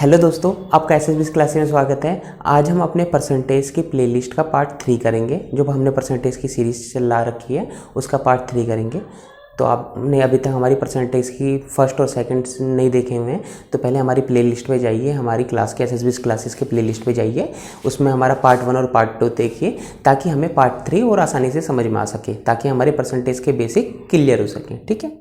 Hello दोस्तों, आपका SSB classes में स्वागत है। आज हम अपने परसेंटेज की प्लेलिस्ट का पार्ट 3 करेंगे। जो हमने परसेंटेज की सीरीज चला रखी है उसका पार्ट 3 करेंगे। तो आपने अभी तक हमारी परसेंटेज की फर्स्ट और सेकंड नहीं देखे हुए हैं तो पहले हमारी प्लेलिस्ट पे जाइए, हमारी क्लास के एसएसबी क्लासेस के प्लेलिस्ट पे जाइए, उसमें हमारा पार्ट 1 और पार्ट 2 देखिए ताकि हमें पार्ट 3 और आसानी से समझ में आ सके, ताकि हमारे परसेंटेज के बेसिक क्लियर हो सके। ठीक है,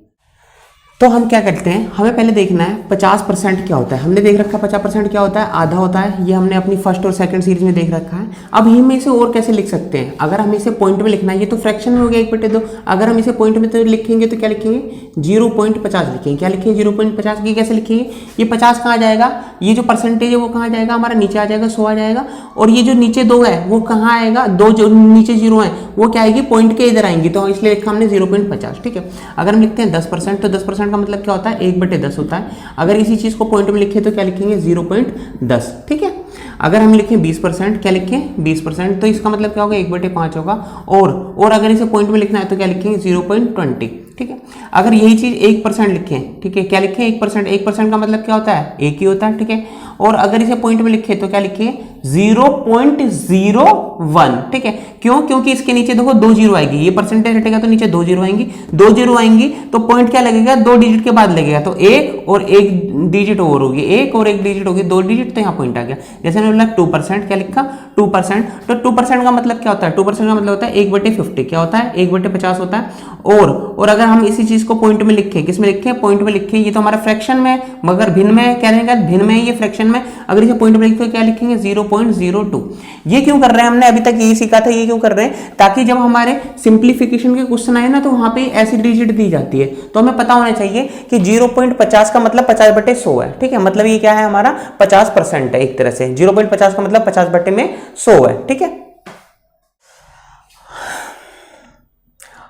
तो हम क्या करते हैं, हमें पहले देखना है 50% क्या होता है। हमने देख रखा है 50% क्या होता है, आधा होता है। ये हमने अपनी फर्स्ट और सेकंड सीरीज में देख रखा है। अब हम इसे और कैसे लिख सकते हैं, अगर हम इसे पॉइंट में लिखना है, ये तो फ्रैक्शन में हो गया 1/2। अगर हम इसे पॉइंट में तो लिखेंगे तो क्या लिखेंगे, 0.50 लिखेंगे। क्या लिखेंगे, 0.50। ये कैसे लिखेंगे, ये 50 कहाँ जाएगा, ये जो परसेंटेज है वो कहाँ जाएगा, हमारा नीचे आ जाएगा, 100 आ जाएगा। और ये जो नीचे 2 है वो कहाँ आएगा, 2 जो नीचे 0 है वो क्या आएगी, पॉइंट के इधर आएंगी, तो इसलिए लिखा हमने 0.50। ठीक है, अगर हम लिखते हैं 10% तो 10% का मतलब क्या होता है, 1/10 होता है। अगर इसी चीज को पॉइंट में लिखे तो क्या लिखेंगे, 0.10। ठीक है, अगर हम लिखें 20%, क्या लिखें 20%, तो इसका मतलब क्या होगा, 1/5 होगा। और अगर इसे पॉइंट में लिखना है तो क्या लिखेंगे, 0.20। ठीक है, अगर यही चीज 1% लिखें, ठीक है, क्या लिखें 1%, 1% का मतलब क्या होता है, 1 ही होता है। ठीक है, और अगर इसे पॉइंट में लिखे तो क्या लिखे, 0.01। ठीक है, क्यों, क्योंकि इसके नीचे देखो 2 जीरो आएगी, ये परसेंटेज हटेगा तो नीचे 2 जीरो आएंगी, 2 जीरो आएंगी तो पॉइंट क्या लगेगा, 2 डिजिट के बाद लगेगा, तो 1 और 1 डिजिट और होगी, 1 और 1 डिजिट होगी, 2 डिजिट, तो यहाँ पॉइंट आ गया। जैसे मैंने बोला 2%, क्या लिखा 2%, तो 2% का मतलब क्या होता है, 2% का मतलब होता है 1/50। क्या होता है, 1/50 होता है। और अगर हम इसी चीज को पॉइंट में लिखें, किस में लिखें, पॉइंट में लिखें, ये तो हमारा फ्रैक्शन में है, मगर भिन्न में क्या रहेगा, भिन्न में ये फ्रैक्शन में। अगर इसे पॉइंट में लिखें तो क्या लिखेंगे, 0.02। ये क्यों कर रहे हैं, हमने अभी तक यही सीखा था, ये क्यों कर रहे हैं, ताकि जब हमारे सिंप्लीफिकेशन के क्वेश्चन आए ना तो वहां पे ऐसी डिजिट दी जाती है, तो हमें पता होना चाहिए कि 0.50 का मतलब 50/100 है। ठीक है, मतलब ये क्या है, हमारा 50% है एक तरह से। 0.50 का मतलब 50/100 है। ठीक है,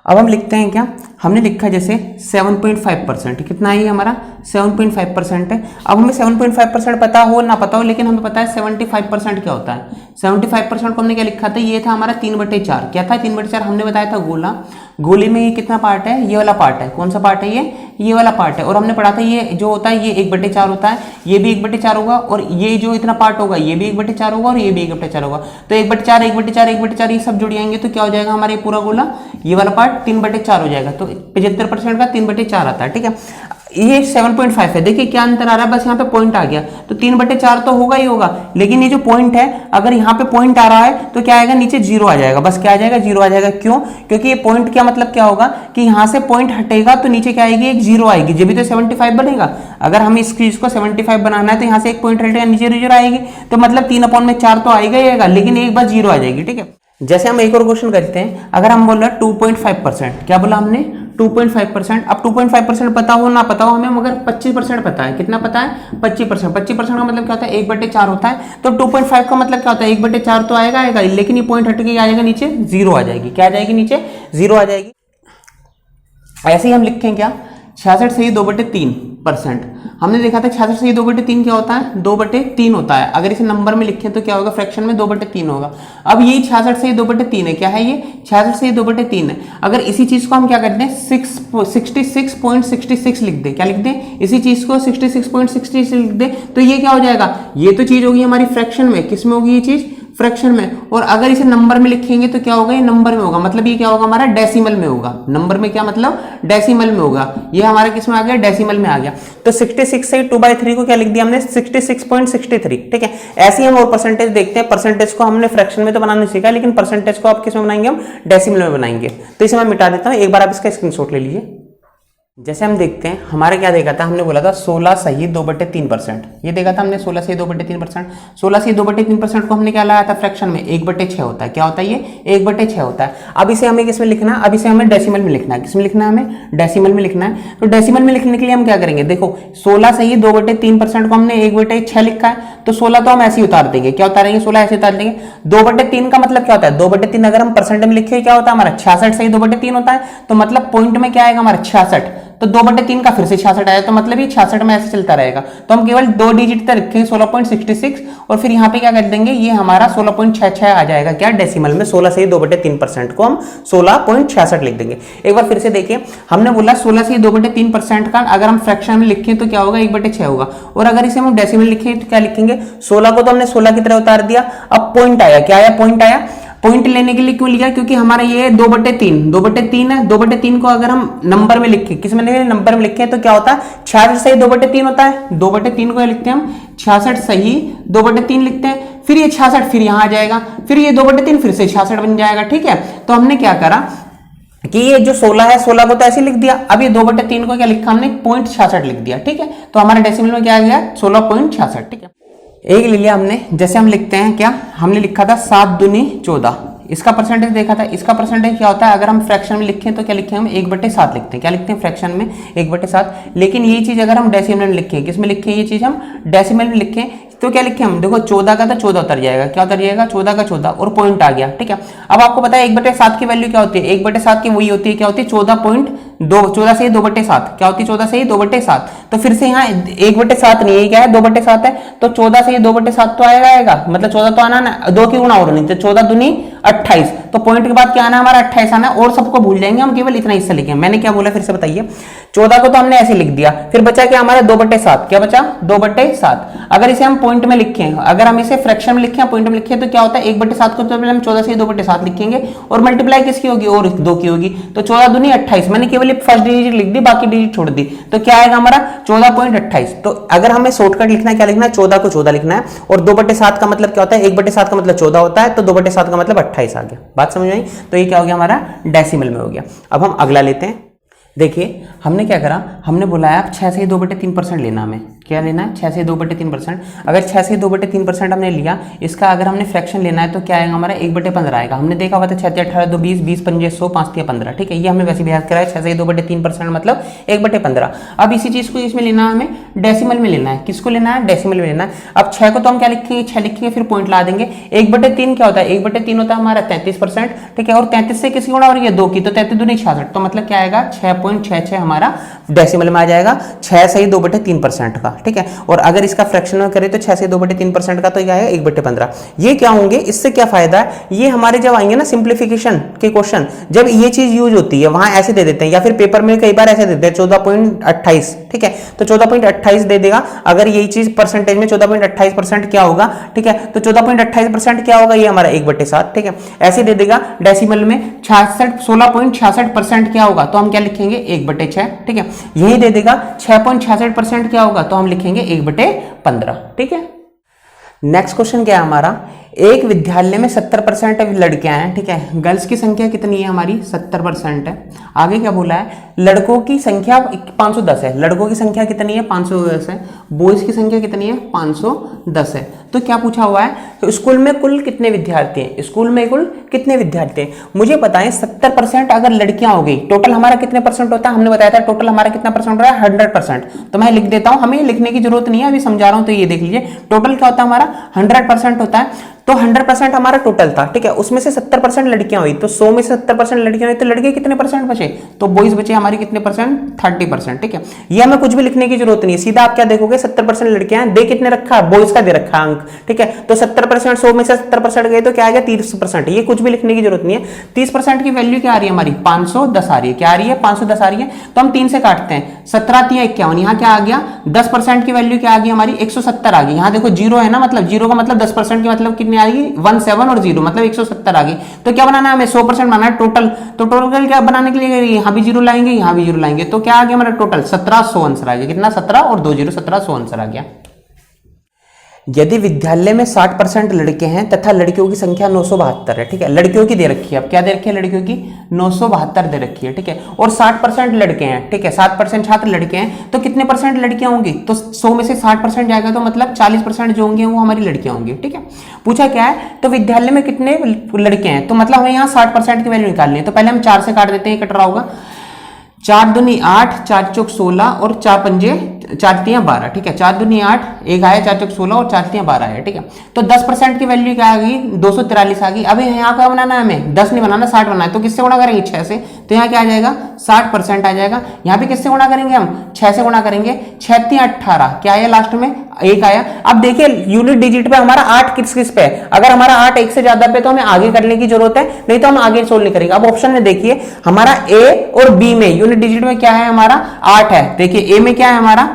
अब हम लिखते हैं क्या, हमने लिखा जैसे 7.5%, कितना है ये हमारा 7.5% है। अब हमें 7.5% पता हो ना पता हो, लेकिन हमें पता है 75% क्या होता है। 75% को हमने क्या लिखा था, ये था हमारा 3/4। क्या था 3/4, हमने बताया था गोला। गोले में ये कितना पार्ट है, ये वाला पार्ट है। कौन सा पार्ट है, ये वाला पार्ट है। और हमने पढ़ा था ये जो होता है ये 1/4 होता है, ये भी 1/4 होगा, और ये जो इतना पार्ट होगा ये भी 1/4 होगा, और ये भी 1/4 होगा। तो 1/4 1/4 1/4 ये सब जुड़ जाएंगे तो क्या हो जाएगा, हमारे पूरा गोला ये वाला पार्ट 3/4 हो जाएगा। तो 75% का 3/4 आता है। ठीक है, ये 7.5 है। देखिए क्या अंतर आ रहा है, बस यहाँ पे पॉइंट आ गया तो 3/4 तो होगा ही होगा, लेकिन ये जो पॉइंट है, अगर यहाँ पे पॉइंट आ रहा है तो क्या आएगा, नीचे 0 आ जाएगा। बस क्या आ जाएगा, 0 आ जाएगा। क्यों, क्योंकि ये पॉइंट क्या मतलब क्या होगा कि यहाँ से पॉइंट हटेगा तो नीचे क्या आएगी, एक 0 आएगी, जब भी तो 75 बनेगा। अगर हम इस चीज को 75 बनाना है तो यहाँ से एक पॉइंट हटेगा, नीचे 0 आएगी, तो मतलब 3/4 तो आएगा ही आएगा, लेकिन एक बार 0 आ जाएगी। ठीक है, जैसे हम एक और क्वेश्चन करते हैं, अगर हम बोल रहे 2.5%, क्या बोला हमने 2.5%। अब 2.5% पता हो ना पता हो हमें, मगर 25% पता है। कितना पता है, 25%। 25% का मतलब क्या होता है, 1/4 होता है। तो 2.5 का मतलब क्या होता है, 1/4 तो आएगा, लेकिन ये पॉइंट हट के आ जाएगा, नीचे 0 आ जाएगी। क्या आ जाएगी, नीचे 0 आ जाएगी। ऐसे ही हम लिखें क्या, 66 सही 2/3%। हमने देखा था 66 सही 2/3 क्या होता है, 2/3 होता है। अगर इसे नंबर में लिखें तो क्या होगा, फ्रैक्शन में 2/3 होगा। अब ये 66 सही 2/3 है, क्या है ये 66 सही 2/3 है। अगर इसी चीज को हम क्या करते हैं, 66.66 लिख दें, क्या लिख दें, इसी चीज को 66.66 लिख दें, तो ये क्या हो जाएगा, ये तो चीज होगी हमारी फ्रैक्शन में। किस में होगी ये चीज, फ्रैक्शन में। और अगर इसे नंबर में लिखेंगे तो क्या होगा, ये नंबर में होगा, मतलब ये क्या होगा, हमारा डेसिमल में होगा। नंबर में क्या मतलब, डेसिमल में होगा। ये हमारा किस में आ गया, डेसिमल में आ गया। तो 66 से 2/3 को क्या लिख दिया हमने, 66.63। ठीक है, ऐसे ही हम और परसेंटेज देखते हैं। परसेंटेज को हमने फ्रैक्शन में तो बनाना सीखा, लेकिन परसेंटेज को आप किस में बनाएंगे, हम डेसिमल में बनाएंगे। तो इसे मैं मिटा देता हूं, एक बार आप इसका स्क्रीनशॉट ले लीजिए। जैसे हम देखते हैं, हमारे क्या देखा था, हमने बोला था 16 सही 2/3%। ये देखा था हमने 16 सही 2/3%। 16 सही 2/3% को हमने क्या लाया था, फ्रैक्शन में 1/6 होता है। क्या होता है ये, 1/6 होता है। अब इसे हमें किसमें लिखना है, अब इसे हमें डेसिमल में लिखना है। किसमें लिखना है, हमें डेसिमल में लिखना है। तो डेसिमल में लिखने के लिए हम क्या करेंगे, देखो 16 सही 2/3% को हमने 1/6 लिखा है, तो 16 तो हम ऐसे ही उतार देंगे। क्या उतारेंगे, 16 ऐसे उतार देंगे। 2/3 का मतलब क्या होता है, 2/3 अगर हम परसेंट में लिखे क्या होता है हमारा, 66 सही 2/3 होता है। तो मतलब पॉइंट में क्या आएगा हमारा 66, तो 2/3 का फिर से 66 आया, तो मतलब ये 66 में ऐसे चलता रहेगा। तो हम केवल 2 डिजिट तक रखेंगे 16.66 और फिर यहाँ पे क्या कर देंगे, ये हमारा 16.66 आ जाएगा क्या डेसिमल में। 16 से ही 2/3% को हम 16.66 लिख देंगे। एक बार फिर से देखिए, हमने बोला 16 से 2/3% का अगर हम फ्रैक्शन में लिखें तो क्या होगा, 1/6 होगा। और अगर इसे हम डेसिमल लिखें तो क्या लिखेंगे, 16 को तो हमने 16 की तरह उतार दिया। अब पॉइंट आया, क्या आया, पॉइंट आया। पॉइंट लेने के लिए क्यों लिया, क्योंकि हमारा ये 2/3 है। 2/3 को अगर हम नंबर में लिखें, किस में लिखें, नंबर में लिखें तो क्या होता है, 66 सही 2/3 होता है। 2/3 को लिखते हैं हम 66 सही 2/3 लिखते हैं। फिर ये 66 फिर यहां आ जाएगा, फिर ये 2/3 फिर से 66 बन जाएगा। ठीक है, तो हमने क्या करा कि ये जो 16 है, 16 को तो ऐसे लिख दिया। अब ये 2/3 को क्या लिखा हमने, 0.66 लिख दिया। ठीक है, तो हमारे डेसिमल में क्या आ गया, 16.66। ठीक है, एक ले लिया हमने। जैसे हम लिखते हैं क्या, हमने लिखा था 7 दूनी 14, इसका परसेंटेज देखा था। इसका परसेंटेज क्या होता है, अगर हम फ्रैक्शन में लिखें तो क्या लिखें हम, 1/7 लिखते हैं। क्या लिखते हैं फ्रैक्शन में, 1/7। लेकिन ये चीज अगर हम डेसिमल में लिखें, किस में लिखें, ये चीज हम डेसिमल में लिखें तो क्या लिखें हम, देखो 14 का तो 14 उतर जाएगा, क्या उतर जाएगा, 14 का 14 और पॉइंट आ गया। ठीक है, अब आपको पता है 1/7 की वैल्यू क्या होती है, 1/7 की वही होती है, क्या होती है, 14.2, 14 से 2/7 क्या होती है, 14 से 2/7। तो फिर से यहाँ 1/7 नहीं है, क्या है 2/7 है, तो 14 से 2/7 तो आएगा, मतलब 14 तो आना ना, 2 की गुणा और नहीं, तो 14 दूनी 28। तो पॉइंट के बाद क्या आना हमारा 28 आना, और सबको भूल जाएंगे हम, केवल इतना हिस्सा लिखेंगे। मैंने क्या बोला फिर से बताइए, 14 को तो हमने ऐसे लिख दिया, फिर बचा क्या हमारा 2/7, क्या बचा 2/7। अगर इसे हम पॉइंट में लिखें, अगर हम इसे फ्रैक्शन में लिखें, पॉइंट में लिखें तो क्या होता है, 1/7 को तो हम 14 से 2/7 लिखेंगे और मल्टीप्लाई किसकी होगी, और 2 की होगी। तो 14 दूनी 28, मैंने केवल फर्स्ट डिजिट लिख दी, बाकी डिजिट छोड़ दी, तो क्या आएगा हमारा 14.28। तो अगर हमें शॉर्टकट लिखना है, क्या लिखना है, 14 को 14 लिखना है। और 2/7 का मतलब क्या होता है, 1/7 का मतलब 14 होता है, तो 2/7 का मतलब 28 आ गया। बात समझ में आई, तो ये क्या हो गया हमारा डेसिमल में हो गया। अब हम अगला लेते हैं। देखिए हमने क्या करा, हमने बुलाया आप 6 से 2/3% लेना, हमें क्या लेना है, 6 से 2/3%। अगर 6 से 2/3% हमने लिया, इसका अगर हमने फ्रैक्शन लेना है तो क्या आएगा हमारा 1/15 आएगा। हमने देखा हुआ था 6 18 2 20 20 5 100 5 15। ठीक है, ये हमने वैसे भी याद करा है, 6 से 2/3% मतलब 1/15। अब इसी चीज को इसमें लेना है, हमें डेसिमल में लेना है। किसको लेना है, डेसिमल में लेना है। अब 6 को तो हम क्या लिखेंगे, 6 लिखेंगे, फिर पॉइंट ला देंगे। 1/3 क्या होता है, 1/3 होता है हमारा 33%। ठीक है, और 33 से किसकी गुणा हो रही है, 2 की, तो 33 दूनी 66, तो मतलब क्या आएगा 6.66 हमारा डेसिमल में आ जाएगा, 6 से 2/3% का। ठीक है, और अगर इसका फ्रैक्शन में करें तो 6 से 2/3% का तो क्या है 1/15। ये क्या होंगे, इससे क्या फायदा है, ये हमारे जब आएंगे ना सिंप्लीफिकेशन के क्वेश्चन, जब ये चीज यूज होती है वहां ऐसे दे देते हैं, या फिर पेपर में कई बार ऐसे देते हैं 14.28। ठीक है, तो 14.28 दे देगा। अगर यही चीज परसेंटेज में 14.28% क्या होगा, ठीक है, तो 14.28% क्या होगा, ये हमारा 1/7। ठीक है, ऐसे दे देगा। डेसिमल में 16.66% क्या होगा, तो हम क्या लिखेंगे 1/6। ठीक है, यही दे देगा 6.66% क्या होगा, तो हम लिखेंगे 1/15। ठीक है, नेक्स्ट क्वेश्चन क्या है हमारा, एक विद्यालय में 70% लड़कियां हैं। ठीक है, गर्ल्स की संख्या कितनी है हमारी, 70% है। आगे क्या बोला है, लड़कों की संख्या 510 है। लड़कों की संख्या कितनी है, 510 है। बॉयज की संख्या कितनी है, 510 है। तो क्या पूछा हुआ है, तो स्कूल में कुल कितने विद्यार्थी हैं, स्कूल में कुल कितने विद्यार्थी हैं, मुझे बताएं। 70% अगर लड़कियां हो गई, टोटल हमारा कितने परसेंट होता है, हमने बताया था टोटल हमारा कितना परसेंट हो रहा है, 100%। तो मैं लिख देता हूं, हमें लिखने की जरूरत नहीं है, अभी समझा रहा हूं, तो ये देख लीजिए टोटल क्या होता है हमारा 100% होता है। तो 100% हमारा टोटल था। ठीक है, उसमें से 70% लड़कियां हुई, तो 100 में से 70% लड़कियां हुई, तो लड़के कितने परसेंट बचे, तो बॉयज बचे हमारी कितने परसेंट, 30%। ठीक है, ये हमें कुछ भी लिखने की जरूरत नहीं है, सीधा आप क्या देखोगे 70% लड़कियां हैं, दे कितने रखा है, बॉयज का दे रखा है अंक। ठीक है, तो 70%, 100 में से 70% गए तो क्या आ गया 30%। ये कुछ भी लिखने की जरूरत नहीं है। 30% की वैल्यू क्या आ रही है हमारी, 510 आ रही है। क्या आ रही है, 510 आ रही है। तो हम 3 से काटते हैं, 17 3 51, यहाँ क्या आ गया 10% की वैल्यू क्या आ गई हमारी 170 आ गई। यहाँ देखो 0 है ना, मतलब 0 का मतलब 10% की मतलब कितनी आ गई 17 और 0 मतलब 170 आ गई। तो क्या बनाना है हमें, 100% बनाना है टोटल। तो टोटल क्या बनाने के लिए यहाँ भी 0 लाएंगे, यहाँ भी 0 लाएंगे, तो क्या आ गया हमारा टोटल 1700 आंसर आ गया। कितना, 17 और 2 0 1700 आंसर आ गया। यदि विद्यालय में 60% लड़के हैं तथा लड़कियों की संख्या 972 है। ठीक है, लड़कियों की दे रखी है, अब क्या दे रखी है, लड़कियों की 972 दे रखी है। ठीक है, और 60% लड़के हैं। ठीक है, 60% छात्र लड़के हैं, तो कितने परसेंट लड़कियां होंगी, तो 100 में से 60% जाएगा, तो मतलब 40% जो होंगे वो हमारी लड़कियां होंगी। ठीक है, पूछा क्या है, तो विद्यालय में कितने लड़के हैं, तो मतलब हमें यहाँ 60% की वैल्यू निकालनी है। तो पहले हम 4 से काट देते हैं, कट रहा होगा 4 दूनी 8, 4 चौक 16 और 4 पंजे 4 तियां 12, ठीक है। 4 दूनी 8, एक आया, 4 चौक 16 और 4 तियां 12 है, ठीक है। तो 10% की वैल्यू क्या आ गई, 243 आ गई। अभी यहाँ क्या बनाना है, हमें 10 नहीं बनाना, 60 बनाना है। तो किससे गुणा करेंगे, 6 से। तो यहाँ क्या आ जाएगा, 60% आ जाएगा। यहाँ पे किससे गुणा करेंगे, हम 6 से गुणा करेंगे। 6 तियां 18, क्या आया लास्ट में, 1 आया। अब देखिए यूनिट डिजिट पे हमारा 8 किस किस पे है। अगर हमारा 8 1 से ज्यादा पे तो हमें आगे करने की जरूरत है, नहीं तो हम आगे सोल्व नहीं करेंगे। अब ऑप्शन में देखिए हमारा ए और बी में यूनिट डिजिट में क्या है, हमारा 8 है। देखिए ए में क्या है हमारा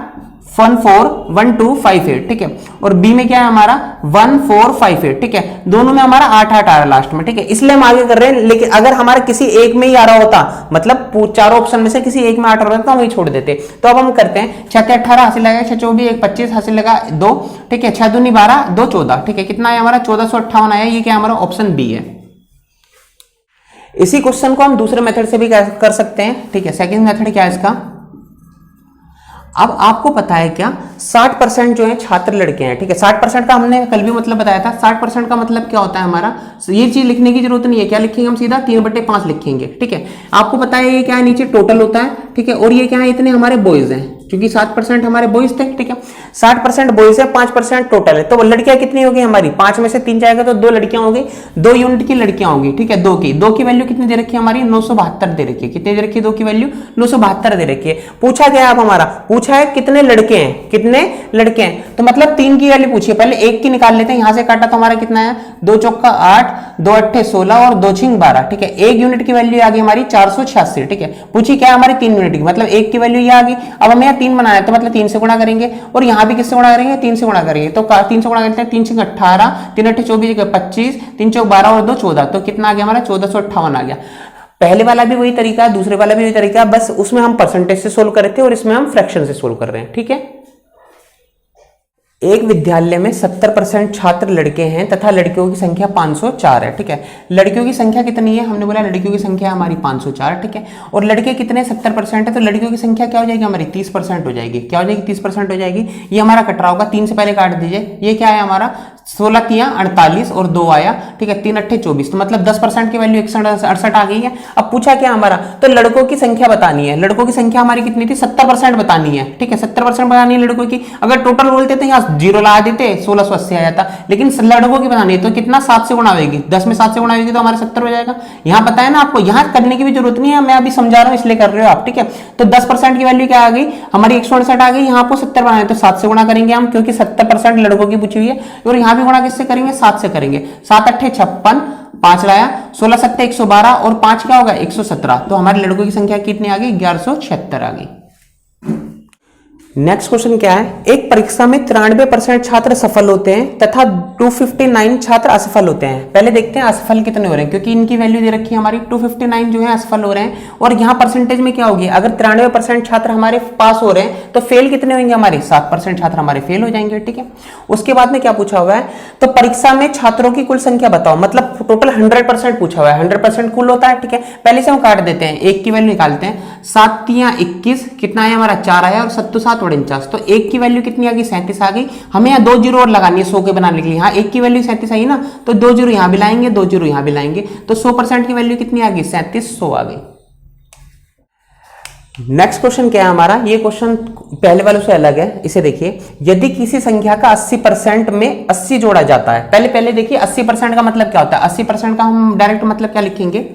141258, ठीक है। और बी में क्या है हमारा 1458, ठीक है। दोनों में हमारा 8 8 आ रहा है लास्ट में, ठीक है। इसलिए हम आगे कर रहे हैं। लेकिन अगर हमारा किसी एक में ही आ रहा होता, मतलब चारों ऑप्शन में से किसी एक में 8 आ रहा तो हम वही छोड़ देते। तो अब हम करते हैं 6 18 हासिल लगा, 6 24 1 25 हासिल लगा 2, ठीक है। 6 दूनी 12 2 14, ठीक है। कितना है हमारा 1458 आया। ये क्या हमारा ऑप्शन बी है। इसी क्वेश्चन को हम दूसरे मेथड से भी कर सकते हैं, ठीक है। सेकंड मेथड क्या है इसका, अब आपको पता है क्या 60% जो है छात्र लड़के हैं, ठीक है। 60% का हमने कल भी मतलब बताया था। 60% का मतलब क्या होता है हमारा, ये चीज लिखने की जरूरत नहीं है। क्या लिखेंगे हम, सीधा 3/5 लिखेंगे, ठीक है। आपको पता है ये क्या है, नीचे टोटल होता है, ठीक है। और ये क्या है, इतने हमारे बॉयज हैं, क्योंकि 7% हमारे बॉयज थे, ठीक है। 60% बॉयज है, 5% टोटल है। तो लड़कियां कितनी होगी हमारी, 5 में से 3 जाएगा तो 2 लड़कियां होगी, 2 यूनिट की लड़कियां होंगी, ठीक है। 2 की वैल्यू कितनी दे रखी है हमारी, 972 दे रखी है। कितनी दे रखी है, 2 की वैल्यू 972 दे रखी है। पूछा क्या है अब हमारा, पूछा है कितने लड़के हैं, कितने लड़के हैं। तो मतलब 3 की वैल्यू पूछिए, पहले 1 की निकाल लेते हैं। यहां से काटा तो हमारा कितना है, 2 चौका 8, 2 अट्ठे 16 और 2 छिंग 12, ठीक है। 1 यूनिट की वैल्यू आ गई हमारी 486, ठीक है। पूछी क्या हमारी 3 यूनिट की, मतलब 1 की वैल्यू ये आ गई। अब हमें यहाँ 3 बनाना है, तो मतलब 3 से गुणा करेंगे, और यहां भी किससे गुणा करेंगे, 3 से गुणा करेंगे। तो 3 से गुणा करते हैं, 3 छिंग 18, 3 अट्ठे 24, 25, 3 चौक 12 और 2 14, तो कितना आ गया हमारा 1458 आ गया। पहले वाला भी वही तरीका है, दूसरे वाला भी वही तरीका है, बस उसमें हम परसेंटेज से सोल्व कर रहे थे और इसमें हम फ्रैक्शन से सोल्व कर रहे हैं, ठीक है। एक विद्यालय में 70% छात्र लड़के हैं तथा लड़कियों की संख्या 504 है, ठीक है। लड़कियों की संख्या कितनी है, हमने बोला लड़कियों की संख्या हमारी 504, ठीक है। और लड़के कितने 70% है, तो लड़कियों की संख्या क्या हो जाएगी हमारी 30% हो जाएगी। क्या हो जाएगी, 30% हो जाएगी। ये हमारा कट रहा होगा, 3 से पहले काट दीजिए। ये क्या है हमारा 16 तियां 48 और 2 आया, ठीक है। 3 अट्ठे 24, तो मतलब 10% की वैल्यू 168 आ गई है। अब पूछा क्या हमारा, तो लड़कों की संख्या बतानी है। लड़कों की संख्या हमारी कितनी थी, 70% बतानी है, ठीक है। 70% बतानी है लड़कों की। अगर टोटल बोलते तो यहाँ 0 लगा देते, 1680 आ जाता, लेकिन लड़कों की बतानी है तो कितना 7 से गुणा होगी। 10 में 7 से गुणा होगी तो हमारे 70 हो जाएगा। यहाँ पता है ना आपको, यहाँ करने की भी जरूरत नहीं है, मैं अभी समझा रहा हूँ इसलिए कर रहे हो आप, ठीक है। तो 10% की वैल्यू क्या आ गई हमारी 168 आ गई। यहाँ आपको 70 बनाना है तो 7 से गुणा करेंगे हम, क्योंकि 70% लड़कों की पूछी हुई है। और यहाँ भी गुणा किससे करेंगे, 7 से करेंगे। 7 अट्ठे 56, 5 लाया, 16 सत्ते 112 और 5 क्या होगा 117। तो हमारे लड़कों की संख्या कितनी आ गई, 1176 आ गई। नेक्स्ट क्वेश्चन क्या है, एक परीक्षा में 93% छात्र सफल होते हैं तथा 259 छात्र असफल होते हैं। पहले देखते हैं असफल कितने हो रहे हैं, क्योंकि इनकी वैल्यू दे रखी है हमारी 259 जो है असफल हो रहे हैं। और यहाँ परसेंटेज में क्या होगी, अगर 93% छात्र हमारे पास हो रहे हैं तो फेल कितने होंगे हमारे, 7% छात्र हमारे फेल हो जाएंगे, ठीक है। उसके बाद में क्या पूछा हुआ है, तो परीक्षा में छात्रों की कुल संख्या बताओ, मतलब टोटल 100% पूछा हुआ है। 100% कुल होता है, ठीक है। पहले से हम काट देते हैं, 1 की वैल्यू निकालते हैं। 7 तियां 21, कितना आया हमारा 4 आया, और 7 7 49, तो 1 की वैल्यू कितनी आ गई 37 आ गई। हमें यहाँ 2 जीरो और लगानी है 100 के बनाने के लिए। यहाँ 1 की वैल्यू 37 आई ना, तो 2 जीरो यहाँ भी लाएंगे, 2 जीरो यहाँ भी लाएंगे, तो 100% की वैल्यू कितनी आ गई 3700 आ गई। नेक्स्ट क्वेश्चन क्या है हमारा, ये क्वेश्चन पहले वालों से अलग है। इसे देखिए, यदि किसी संख्या का 80% में 80 जोड़ा जाता है। पहले देखिए 80% का मतलब क्या होता है। 80% का हम डायरेक्ट मतलब क्या लिखेंगे,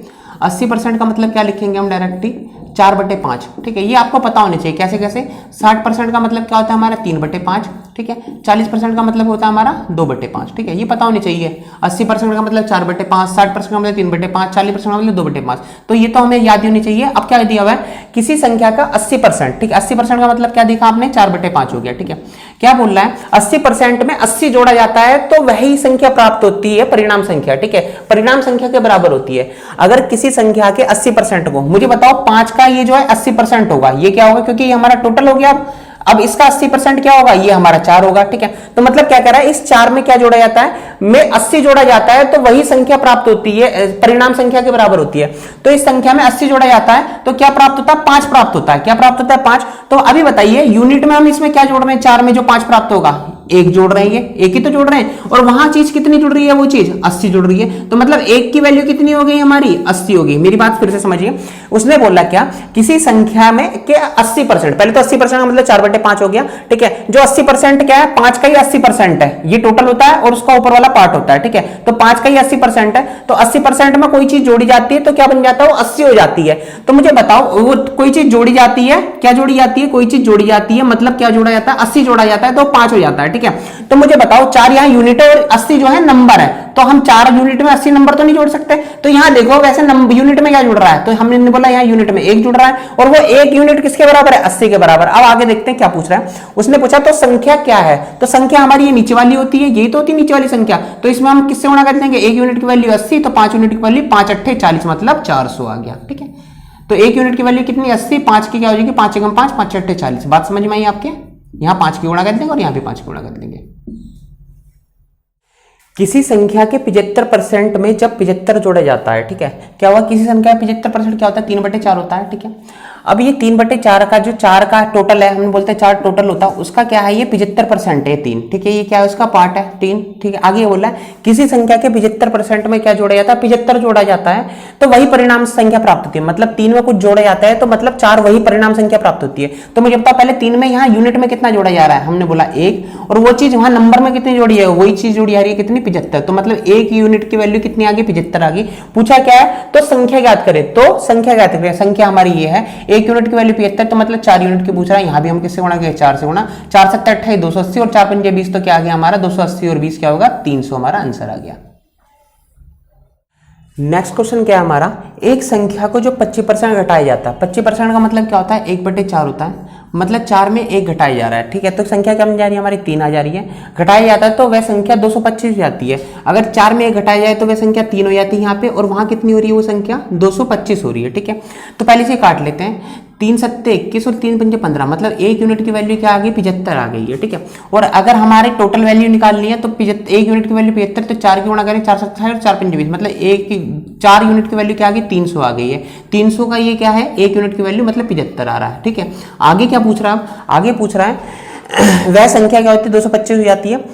80% का मतलब क्या लिखेंगे हम डायरेक्टली 4/5, ठीक है। ये आपको पता होना चाहिए कैसे कैसे। 60% का मतलब क्या होता है हमारा 3/5, ठीक है। 40% का मतलब होता है हमारा 2/5, ठीक है। ये पता होनी चाहिए। 80% का मतलब 4/5, 60% का मतलब 3/5, 40% का मतलब 2/5, तो ये तो हमें याद होनी चाहिए। अब क्या दिया हुआ है, किसी संख्या का 80%, ठीक है। 80% का मतलब क्या देखा आपने 4/5 हो गया, ठीक है। क्या बोल रहा है, 80% में 80 जोड़ा जाता है तो वही संख्या प्राप्त होती है परिणाम संख्या, ठीक है। परिणाम संख्या के बराबर होती है। अगर किसी संख्या के 80% को, मुझे बताओ 5 का ये जो है 80% होगा, ये क्या होगा, क्योंकि ये हमारा टोटल हो गया। अब इसका 80% क्या होगा, ये हमारा 4 होगा, ठीक है। तो मतलब क्या कह रहा है, इस 4 में क्या जोड़ा जाता है, में 80 जोड़ा जाता है तो वही संख्या प्राप्त होती है, परिणाम संख्या के बराबर होती है। तो इस संख्या में 80 जोड़ा जाता है तो क्या प्राप्त होता है, 5 प्राप्त होता है। क्या प्राप्त होता है, 5। तो अभी बताइए यूनिट में हम इसमें क्या जोड़ रहे हैं, 4 में जो 5 प्राप्त होगा, 1 जोड़ रहे हैं, ये 1 ही तो जोड़ रहे हैं, और वहां चीज कितनी जुड़ रही है, वो चीज 80 जुड़ रही है, तो मतलब 1 की वैल्यू कितनी हो गई हमारी, 80 हो गई। मेरी बात फिर से समझिए, उसने बोला क्या, किसी संख्या में के 80%, पहले तो 80% का मतलब 4/5 हो गया, ठीक है, जो 80% क्या है, 5 का ही 80% है, ये टोटल होता है और उसका ऊपर वाला पार्ट होता है, ठीक है, तो 5 का ही 80% है, तो 80% में कोई चीज जोड़ी जाती है तो क्या बन जाता है, वो 80 हो जाती है। तो मुझे बताओ, वो कोई चीज जोड़ी जाती है, क्या जोड़ी जाती है, कोई चीज जोड़ी जाती है, मतलब क्या जोड़ा जाता है, 80 जोड़ा जाता है तो 5 हो जाता है, ठीक है। तो मुझे बताओ, 4 यहाँ यूनिट है और 80 जो है नंबर है, तो हम 4 यूनिट में 80 नंबर तो नहीं जोड़ सकते। तो यहाँ देखो वैसे यूनिट में क्या जुड़ रहा है, तो हमने बोला यहाँ यूनिट में 1 जुड़ रहा है, और वो 1 यूनिट किसके बराबर है, 80 के बराबर। अब आगे देखते हैं क्या पूछ रहा है, उसने पूछा तो संख्या क्या है, तो संख्या हमारी ये नीचे वाली होती है, यही तो होती है नीचे वाली संख्या, तो इसमें हम किससे गुणा कर देंगे, 1 यूनिट की वैल्यू 80, तो 5 यूनिट की वैल्यू 5 8 40, मतलब 400 आ गया, ठीक है। तो 1 यूनिट की वैल्यू कितनी, 80, 5 की क्या हो जाएगी, 5 × 5 5 8 40। बात समझ में आई आपके, यहाँ 5 की गुणा कर देंगे और यहाँ भी 5 की गुणा कर देंगे। किसी संख्या के 75% में जब 75 जोड़ा जाता है, ठीक है, क्या हुआ, किसी संख्या 75% क्या होता है, 3/4 होता है, ठीक है। अब ये 3/4 का जो 4 का टोटल है, हम बोलते हैं 4 टोटल होता है, उसका क्या है, ये 75% है 3, ठीक है, ये क्या है, उसका पार्ट है 3, ठीक है। आगे बोला है किसी संख्या के 75% में क्या जोड़ा जाता है, 75 जोड़ा जाता है, तो वही परिणाम संख्या प्राप्त होती है, मतलब 3 में कुछ जोड़ा जाता है तो मतलब 4 वही परिणाम संख्या प्राप्त होती है। तो मुझे पता, पहले 3 में यहाँ यूनिट में कितना जोड़ा जा रहा है, हमने बोला 1, और वो चीज वहां नंबर में कितनी जोड़ी है, वही चीज जोड़ी आ रही है कितनी, 75, तो मतलब 1 यूनिट की वैल्यू कितनी आ गई, 75 आ गई। पूछा क्या है, तो संख्या ज्ञात करें, तो संख्या ज्ञात करें, संख्या हमारी ये है, 1 यूनिट की वैल्यू 75, तो मतलब 4 यूनिट की पूछ रहा है, यहाँ भी हम किससे गुणा करें, 4 से गुणा, 4 7 28 280, और 4 5 20, तो क्या आ गया हमारा 280 और 20 क्या होगा, 300, हमारा आंसर आ गया। नेक्स्ट क्वेश्चन क्या है हमारा, एक संख्या को जो 25% घटाया जाता है, 25% का मतलब क्या होता है, 1/4 होता है, मतलब 4 में 1 घटाया जा रहा है, ठीक है। तो संख्या क्या बन जा रही है हमारी, 3 आ जा रही है, घटाया जाता है तो वह संख्या 225 हो जाती है। अगर 4 में 1 घटाया जाए तो वह संख्या 3 हो जाती है यहाँ पे, और वहां कितनी हो रही है, वो संख्या 225 हो रही है, ठीक है। तो पहले से काट लेते हैं, 3 7 21 और 3 5 15, मतलब 1 यूनिट की वैल्यू क्या आ गई, 75 आ गई है, ठीक है। और अगर हमारे टोटल वैल्यू निकालनी है तो 1 यूनिट की वैल्यू 75, तो 4 की गुणा करें, 4 7 और 4 5 20, मतलब 4 यूनिट की वैल्यू क्या आ गई, 300 आ गई है। 300 का ये क्या है, 1 यूनिट की वैल्यू मतलब 75 आ रहा है, ठीक है। आगे क्या पूछ रहा है, आगे पूछ रहा है वह संख्या क्या होती है, 225 हो जाती है,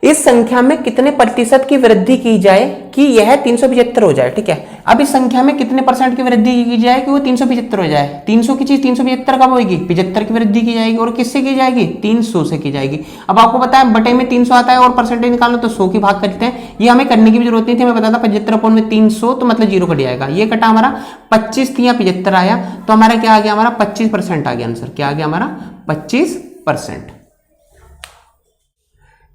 इस संख्या में कितने प्रतिशत की वृद्धि की जाए कि यह 375 हो जाए, ठीक है। अब इस संख्या में कितने % की वृद्धि की जाए कि वो 375 हो जाए, 300 की चीज 375 कब होगी, 75 की वृद्धि की जाएगी, और किससे की जाएगी, 300 से की जाएगी। अब आपको पता है बटे में 300 आता है और परसेंटेज निकालो तो 100 की भाग करते हैं, ये हमें करने की भी जरूरत नहीं थी, हमें पता था 75/300, तो मतलब 0 कट जाएगा, ये कटा हमारा 25 थी या 75 आया, तो हमारा क्या आ गया, हमारा 25% आ गया आंसर, क्या आ गया हमारा 25%।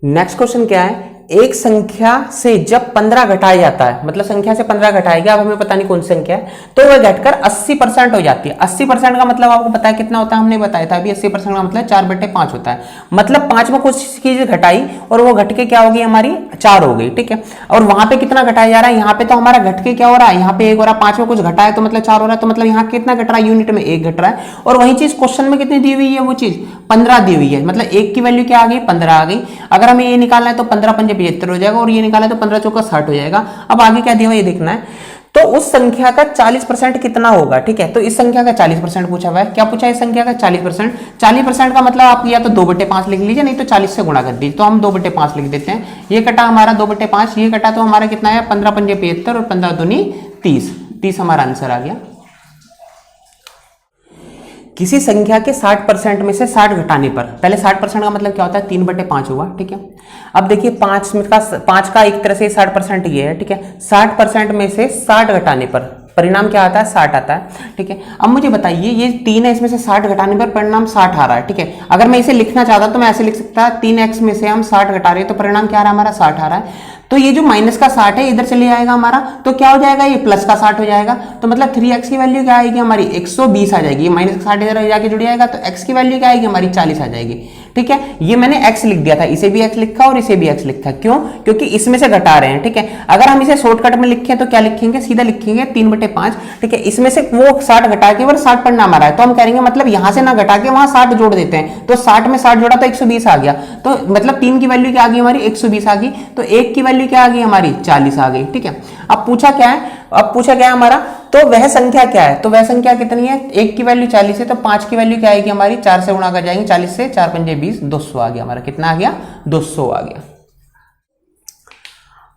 नेक्स्ट क्वेश्चन क्या है, एक संख्या से जब 15 घटाया जाता है, मतलब संख्या से 15 घटाया गया, अब हमें पता नहीं कौन सी संख्या है, तो वह घटकर 80% हो जाती है। 80% का मतलब आपको पता है कितना होता है, हमने बताया था अभी, 80% का मतलब 4/5 होता है, मतलब 5 में कुछ चीज घटाई और वो घट के क्या होगी हमारी 4 हो गई, ठीक है। और वहां पे कितना घटाया जा रहा है, यहाँ पे तो हमारा घट के क्या हो रहा है, यहाँ पे 1 हो रहा है, 5 में कुछ घटाया तो मतलब 4 हो रहा है, तो मतलब यहाँ कितना घट रहा है, यूनिट में 1 घट रहा है। और वही चीज क्वेश्चन में कितनी दी हुई है, वो चीज 15 दी हुई है, मतलब 1 की वैल्यू क्या आ गई, 15 आ गई। अगर हमें ये निकालना है तो 15 5 75 हो जाएगा, और ये निकाला तो 15 चौका 60 हो जाएगा। अब आगे क्या दिया हुआ ये देखना है, तो उस संख्या का 40% कितना होगा, ठीक है। तो इस संख्या का 40% पूछा हुआ है, क्या पूछा है, इस संख्या का 40%। 40% का मतलब आप या तो 2/5 लिख लीजिए, नहीं तो 40 से गुणा कर दीजिए, तो हम 2/5 लिख देते हैं। ये कटा हमारा 2/5, ये कटा तो हमारा कितना है 15 5 75 और 15 दूनी 30, 30 हमारा आंसर आ गया। किसी संख्या के 60% में से 60 घटाने पर, पहले 60% का मतलब क्या होता है, 3/5 हुआ, ठीक है। अब देखिए 5 का एक तरह से 60% ये है, ठीक है। 60% में से 60 घटाने पर परिणाम क्या आता है, 60 आता है, ठीक है। अब मुझे बताइए ये 3 है, इसमें से 60 घटाने पर परिणाम 60 आ रहा है, ठीक है। अगर मैं इसे लिखना चाहता तो मैं ऐसे लिख सकता, 3x में से हम 60 घटा रहे हैं तो परिणाम क्या आ रहा है हमारा, 60 आ रहा है। तो ये जो माइनस का 60 है इधर चले जाएगा हमारा, तो क्या हो जाएगा, ये प्लस का 60 हो जाएगा, तो मतलब 3x की वैल्यू क्या आएगी हमारी 120 आ जाएगी। माइनस का 60 इधर जाके जुड़ जाएगा, तो x की वैल्यू क्या आएगी हमारी 40 आ जाएगी, ठीक है। ये मैंने x लिख दिया था, इसे भी x लिखा और इसे भी x लिखा, क्यों, क्योंकि इसमें से घटा रहे हैं, ठीक है। अगर हम इसे शॉर्टकट में लिखें तो क्या लिखेंगे, सीधा लिखेंगे 3/5 2/5, ठीक है। इसमें से वो 60 घटा के और 60 पढ़ना हमारा है, तो हम करेंगे मतलब यहां से ना घटा के वहां 60 जोड़ देते हैं, तो 60 में 60 जोड़ा तो 120 आ गया, तो मतलब 3 की वैल्यू क्या आ गई हमारी 120 आ गई, तो 1 की वैल्यू क्या आ गई हमारी 40 आ गई, ठीक है। अब पूछा क्या है हमारा, तो वह संख्या क्या है, तो वह संख्या कितनी है, 1 की वैल्यू 40 है, तो 5 की वैल्यू क्या आएगी हमारी, 4 से गुणा कर जाएंगे, 40 से 4 पंजे 20, 200 आ गया हमारा, कितना आ गया 200 आ गया।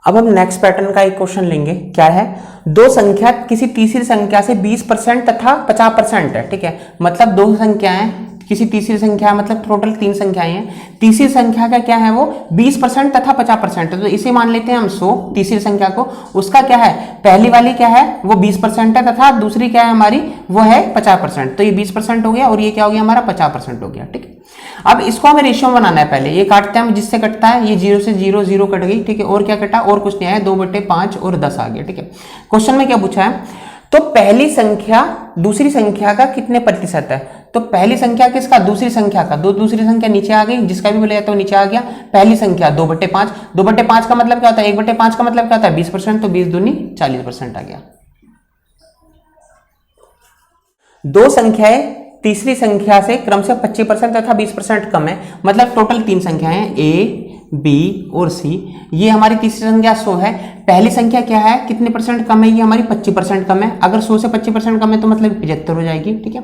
अब हम नेक्स्ट पैटर्न का एक क्वेश्चन लेंगे, क्या है, दो संख्या किसी तीसरी संख्या से 20% तथा 50% है, ठीक है। मतलब दो संख्याएं किसी तीसरी संख्या, मतलब टोटल 3 संख्याएं हैं, तीसरी संख्या का क्या है वो 20% तथा 50% है, तो इसे मान लेते हैं हम 100 तीसरी संख्या को, उसका क्या है, पहली वाली क्या है वो 20% है तथा दूसरी क्या है हमारी वो है 50%, तो ये 20% हो गया और ये क्या हो गया हमारा 50% हो गया, ठीक है। अब इसको हमें रेशियो बनाना है, पहले ये काटते हैं हम, जिससे कटता है ये 0 से 0 0 कट गई, ठीक है, और क्या कटा और कुछ नहीं आया, 2/5 और 10 आ गया, ठीक है। क्वेश्चन में क्या पूछा है, तो पहली संख्या दूसरी संख्या का कितने प्रतिशत है, तो पहली संख्या किसका, दूसरी संख्या का, दूसरी संख्या नीचे आ गई, जिसका भी बोला जाता है नीचे आ गया, पहली संख्या 2/5, 2/5 का मतलब क्या होता है, 1/5 का मतलब क्या होता है 20%, तो 20 दूनी 40% आ गया। दो संख्याएं तीसरी संख्या से क्रम से 25% तथा 20% कम है, मतलब टोटल 3 संख्याएं A, B और C, ये हमारी तीसरी संख्या 100 है, पहली संख्या क्या है कितने परसेंट कम है, ये हमारी 25% कम है, अगर 100 से 25% कम है तो मतलब 75 हो जाएगी, ठीक है।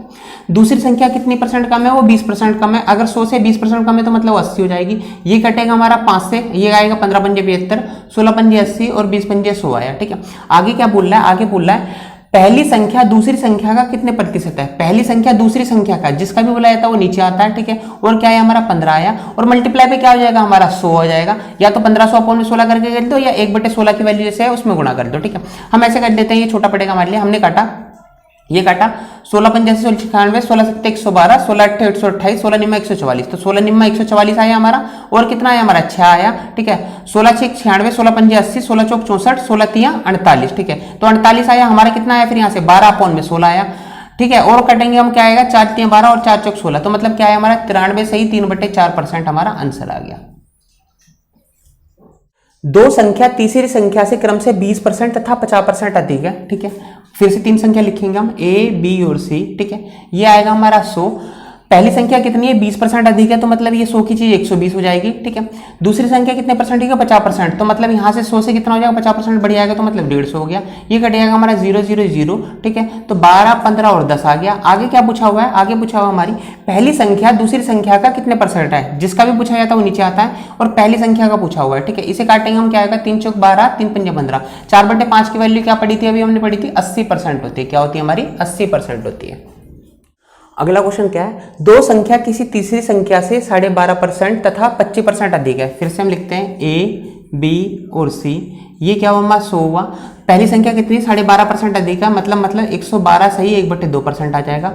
दूसरी संख्या कितनी परसेंट कम है, वो 20% कम है, अगर 100 से 20% कम है तो मतलब 80 हो जाएगी, ये कटेगा हमारा 5 से, ये आएगा 15 पंजे 75, 16 पंजे 80 और 20 पंजे 100 आया, ठीक है। आगे क्या बोल रहा है, आगे बोल रहा है पहली संख्या दूसरी संख्या का कितने प्रतिशत है, पहली संख्या दूसरी संख्या का, जिसका भी बोला जाता है वो नीचे आता है, ठीक है, और क्या है हमारा 15 आया, और मल्टीप्लाई पे क्या हो जाएगा हमारा 100 हो जाएगा, या तो 1500 अपॉन में 16 करके कर दो, या 1/16 की वैल्यू जैसे है उसमें गुणा कर दो, ठीक है। हम ऐसे कर देते हैं, ये छोटा पड़ेगा हमारे लिए, हमने काटा, ये काटा 16 पंजे 96, 16 सत्ते 112, 16 अट्ठे 128, 16 निम्मा 144, तो 16 निम्मा 144 आया हमारा, और कितना आया हमारा 6 आया, ठीक है। 16 6 96, 16 पंजे 80, 16 चौक 64, 16 तिया 48, ठीक है, तो 48 आया हमारा, कितना आया फिर यहाँ से 12 अपॉन में 16 आया, ठीक है, और कटेंगे हम क्या आएगा 4 तिया 12 और 4 चौक 16, तो मतलब क्या है हमारा 93 सही 3/4% हमारा आंसर आ गया। दो संख्या तीसरी संख्या से क्रम से 20% तथा 50% अधिक है, ठीक है। फिर से 3 संख्या लिखेंगे हम A, B और C, ठीक है, ये आएगा हमारा 100, पहली संख्या कितनी है 20% अधिक है, तो मतलब ये 100 की चीज 120 हो जाएगी, ठीक है। दूसरी संख्या कितने परसेंट है 50%, तो मतलब यहाँ से 100 से कितना हो जाएगा 50% बढ़ जाएगा, तो मतलब 150 हो गया, ये कट जाएगा हमारा 0 0 0, ठीक है, तो 12 15 और 10 आ गया। आगे क्या पूछा हुआ है, आगे पूछा हुआ हमारी पहली संख्या दूसरी संख्या का कितने परसेंट है, जिसका भी पूछा जाता है वो नीचे आता है, और पहली संख्या का पूछा हुआ है, ठीक है। इसे काटेंगे हम, क्या आएगा 3 चौक 12, 3 पंजे 15, 4/5 की वैल्यू क्या पड़ी थी अभी हमने पढ़ी थी 80% होती है, क्या होती है हमारी 80% होती है। अगला क्वेश्चन क्या है, दो संख्या किसी तीसरी संख्या से 12.5% तथा 25% अधिक है, फिर से हम लिखते हैं A, B और C, ये क्या हुआ हमारा 100 हुआ, पहली संख्या कितनी 12.5% अधिक है, मतलब 112 सही 1/2% आ जाएगा।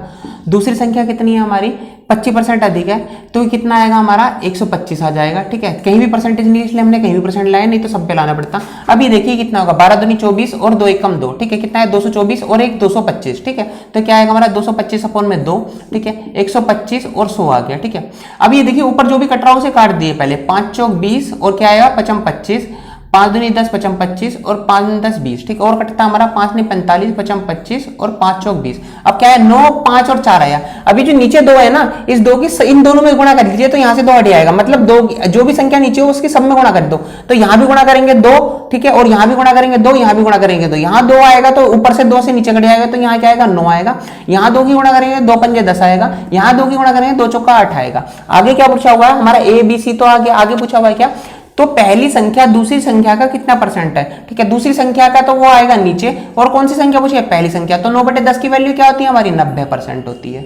दूसरी संख्या कितनी है हमारी 25% अधिक है, तो कितना आएगा हमारा 125 आ जाएगा, ठीक है। कहीं भी परसेंटेज नहीं, इसलिए हमने कहीं भी परसेंट लाया, नहीं तो सब पे लाना पड़ता। अभी देखिए कितना होगा 12 दूनी 24 और 2 1 कम 2, ठीक है, कितना है 224 और 1 225, ठीक है, तो क्या आएगा हमारा 225 अपॉन में 2, ठीक है, 125 और 100 आ गया, ठीक है। अब ये देखिए ऊपर जो भी कट रहा है उसे काट दिए पहले, 5 चौक 20 और क्या आएगा 55 25, 5 दूनी 10 55 25 और 5 10 20, ठीक है, और कटता हमारा 5 ने 45 55 25 और 5 चौक 20। अब क्या है 9 5 और 4 आया, अभी जो नीचे 2 है ना, इस 2 की इन दोनों में गुणा कर लीजिए, तो यहाँ से 2 हट जाएगा, मतलब 2 जो भी संख्या नीचे हो उसके सब में गुणा कर दो, तो यहाँ भी गुणा करेंगे 2, ठीक है, और यहाँ भी गुणा करेंगे 2, यहाँ भी गुणा करेंगे 2, यहाँ 2 आएगा तो ऊपर से 2 से नीचे कट जाएगा, तो यहाँ क्या आएगा 9 आएगा, यहाँ 2 की गुणा करेंगे 2 पंजे 10 आएगा, यहाँ 2 की गुणा करेंगे 2 चौका 8 आएगा। आगे क्या पूछा हुआ है हमारा A B C, तो आगे पूछा हुआ है क्या, तो पहली संख्या दूसरी संख्या का कितना परसेंट है, ठीक है, दूसरी संख्या का तो वो आएगा नीचे, और कौन सी संख्या पूछी है पहली संख्या, तो 9/10 की वैल्यू क्या होती है हमारी 90% होती है।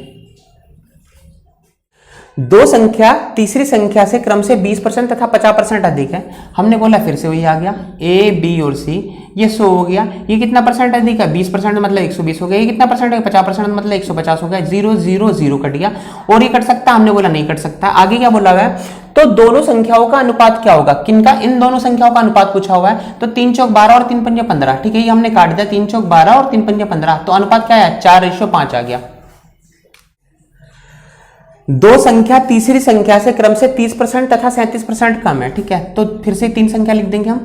दो संख्या तीसरी संख्या से क्रम से 20% तथा 50% अधिक है, हमने बोला फिर से वही आ गया A B और C, ये 100 हो गया, ये कितना परसेंट अधिक है 20% मतलब 120 हो गया, ये कितना परसेंट है 50% मतलब 150 हो गया, 0 0 0 कट गया, और ये कट सकता है, हमने बोला नहीं कट सकता। आगे क्या बोला हुआ है, तो दोनों संख्याओं का अनुपात क्या होगा, किनका, इन दोनों संख्याओं का अनुपात पूछा हुआ है, तो 3 चौक 12 और 3 पंजे 15, ठीक है, ये हमने काट दिया 3 चौक 12 और 3 पंजे 15, तो अनुपात क्या है 4:5 आ गया। दो संख्या तीसरी संख्या से क्रम से 30% तथा 37% कम है, ठीक है, तो फिर से 3 संख्या लिख देंगे हम,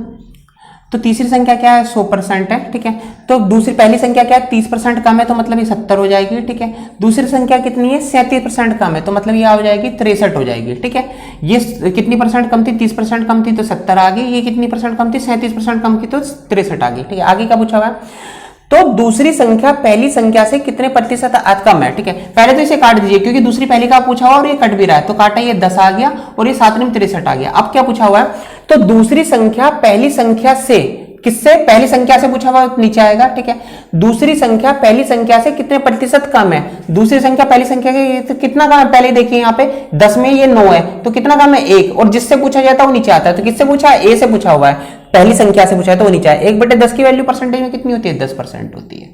तो तीसरी संख्या क्या है 100% है, ठीक है। तो दूसरी पहली संख्या क्या है 30% कम है, तो मतलब ये 70 हो जाएगी, ठीक है। दूसरी संख्या कितनी है 37% कम है, तो मतलब ये हो जाएगी 63 हो जाएगी, ठीक है। ये कितनी परसेंट कम थी 30% कम थी तो 70 आ गई, ये कितनी परसेंट कम थी 37% कम थी तो 63 आ गई, ठीक है। आगे क्या पूछा हुआ है, तो दूसरी संख्या पहली संख्या से कितने प्रतिशत कम है, ठीक है। पहले तो इसे काट दीजिए क्योंकि दूसरी पहली का पूछा हुआ और ये कट भी रहा है, तो काटा ये 10 आ गया और ये 7 में 63 आ गया। अब क्या पूछा हुआ है, तो दूसरी संख्या पहली संख्या से, किससे, पहली संख्या से पूछा हुआ, नीचे आएगा, ठीक है। दूसरी संख्या पहली संख्या से कितने प्रतिशत कम है, दूसरी संख्या पहली संख्या के तो कितना कम है, पहले देखिए यहाँ पे 10 में ये 9 है, तो कितना कम है 1, और जिससे पूछा जाता है वो नीचे आता है। तो किससे पूछा है, ए से पूछा हुआ है, पहली संख्या से पूछा है तो वो नीचे है। 1/10 की वैल्यू परसेंटेज में कितनी होती है 10% होती है।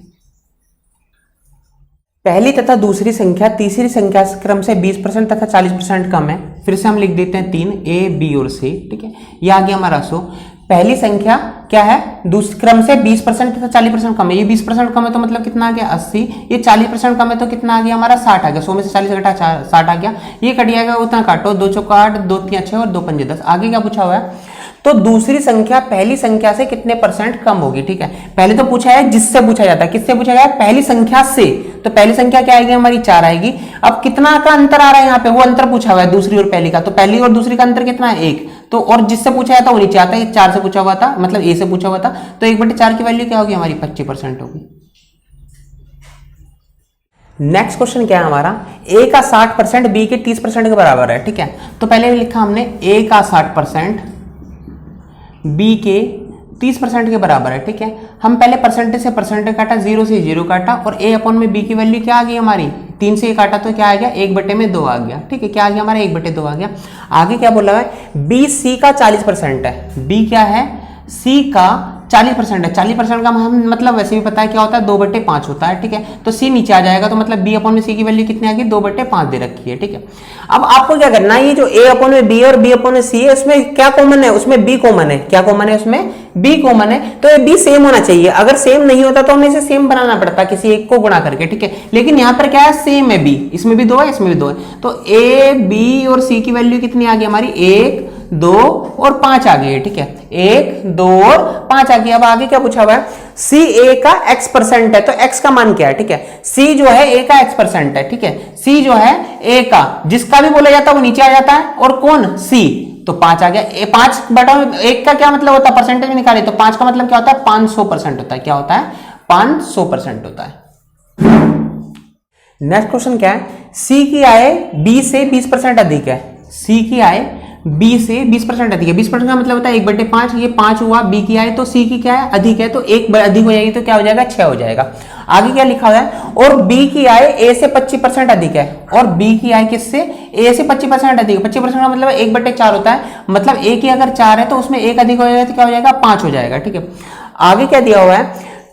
पहली तथा दूसरी संख्या तीसरी संख्या क्रम से 20% तथा 40% कम है। फिर से हम लिख देते हैं 3 A B और C, ठीक है। ये आ गया हमारा 100। पहली संख्या क्या है दूसरे क्रम से 20% तथा 40% कम है, ये 20% कम है तो मतलब कितना आ गया 80, ये 40% कम है तो कितना आ गया हमारा 60 आ गया, 100 में से 40 घटा 60 आ गया, ये कट जाएगा उतना काटो, 2 चौका 8, 2 3 6 और 2 पंजे 10। आगे क्या पूछा हुआ है, तो दूसरी संख्या पहली संख्या से कितने परसेंट कम होगी, ठीक है। पहले तो पूछा है जिससे पूछा जाता है, किससे पूछा गया पहली संख्या से, तो पहली संख्या क्या आएगी हमारी 4 आएगी। अब कितना का अंतर आ रहा है यहाँ पे, वो अंतर पूछा हुआ है दूसरी और पहली का, तो पहली और दूसरी का अंतर कितना है 1, तो और जिससे पूछा जाता वो नीचे आता है, 4 से पूछा हुआ था मतलब ए से पूछा हुआ था, तो 1/4 की वैल्यू क्या होगी हमारी 25% होगी। नेक्स्ट क्वेश्चन क्या है हमारा, ए का 60% बी के 30% के बराबर है, ठीक है। तो पहले लिखा हमने ए का 60% बी के 30% के बराबर है, ठीक है। हम पहले परसेंटेज से परसेंटेज काटा, 0 से 0 काटा, और ए अपॉन में बी की वैल्यू क्या आ गई हमारी 3 से काटा तो क्या आ गया 1/2 आ गया, ठीक है। क्या आ गया हमारा 1/2 आ गया। आगे क्या बोला है, बी सी का 40% है, बी क्या है सी का 40% है, 40% का हम मतलब वैसे भी पता है क्या होता है 2/5 होता है, ठीक है। तो सी नीचे आ जाएगा, तो मतलब बी अपॉन में सी की वैल्यू कितनी आ गई 2/5 दे रखी है, ठीक है। अब आपको क्या करना है, ये जो ए अपॉन में बी और बी अपॉन में सी है उसमें क्या कॉमन है, उसमें बी कॉमन है, क्या कॉमन है उसमें बी कॉमन है, तो ये बी सेम होना चाहिए। अगर सेम नहीं होता तो हमें इसे सेम बनाना पड़ता किसी एक को गुणा करके, ठीक है। लेकिन यहाँ पर क्या है सेम है बी, इसमें भी 2 है इसमें भी 2 है, तो ए बी और सी की वैल्यू कितनी आ गई हमारी 1 2 और 5 आ गई है, ठीक है। 1 2 और 5 आ गई। अब आगे क्या पूछा हुआ है, सी ए का x% है, तो x का मान क्या है, ठीक है। सी जो है ए का x% है, ठीक है। सी जो है ए का जिसका भी बोला जाता है वो नीचे आ जाता है, और कौन सी, तो 5 आ गया। 5/1 का क्या मतलब होता है, परसेंटेज में निकाले तो 5 का मतलब क्या होता है 500% होता है, क्या होता है 500% होता है। नेक्स्ट क्वेश्चन क्या है, सी की आय बी से 20% अधिक है, सी की आय बी से 20% अधिक है, 20% का मतलब होता है 1/5, ये 5 हुआ, बी की आय तो सी की क्या है अधिक है, तो 1 अधिक हो जाएगी तो क्या हो जाएगा 6 हो जाएगा। आगे क्या लिखा हुआ है, और बी की आय ए से 25% अधिक है, और बी की आय किससे ए से 25% अधिक है, 25% का मतलब 1/4 होता है, मतलब ए की अगर 4 है तो उसमें 1 अधिक हो जाएगा तो क्या हो जाएगा 5 हो जाएगा, ठीक है। आगे क्या दिया हुआ है,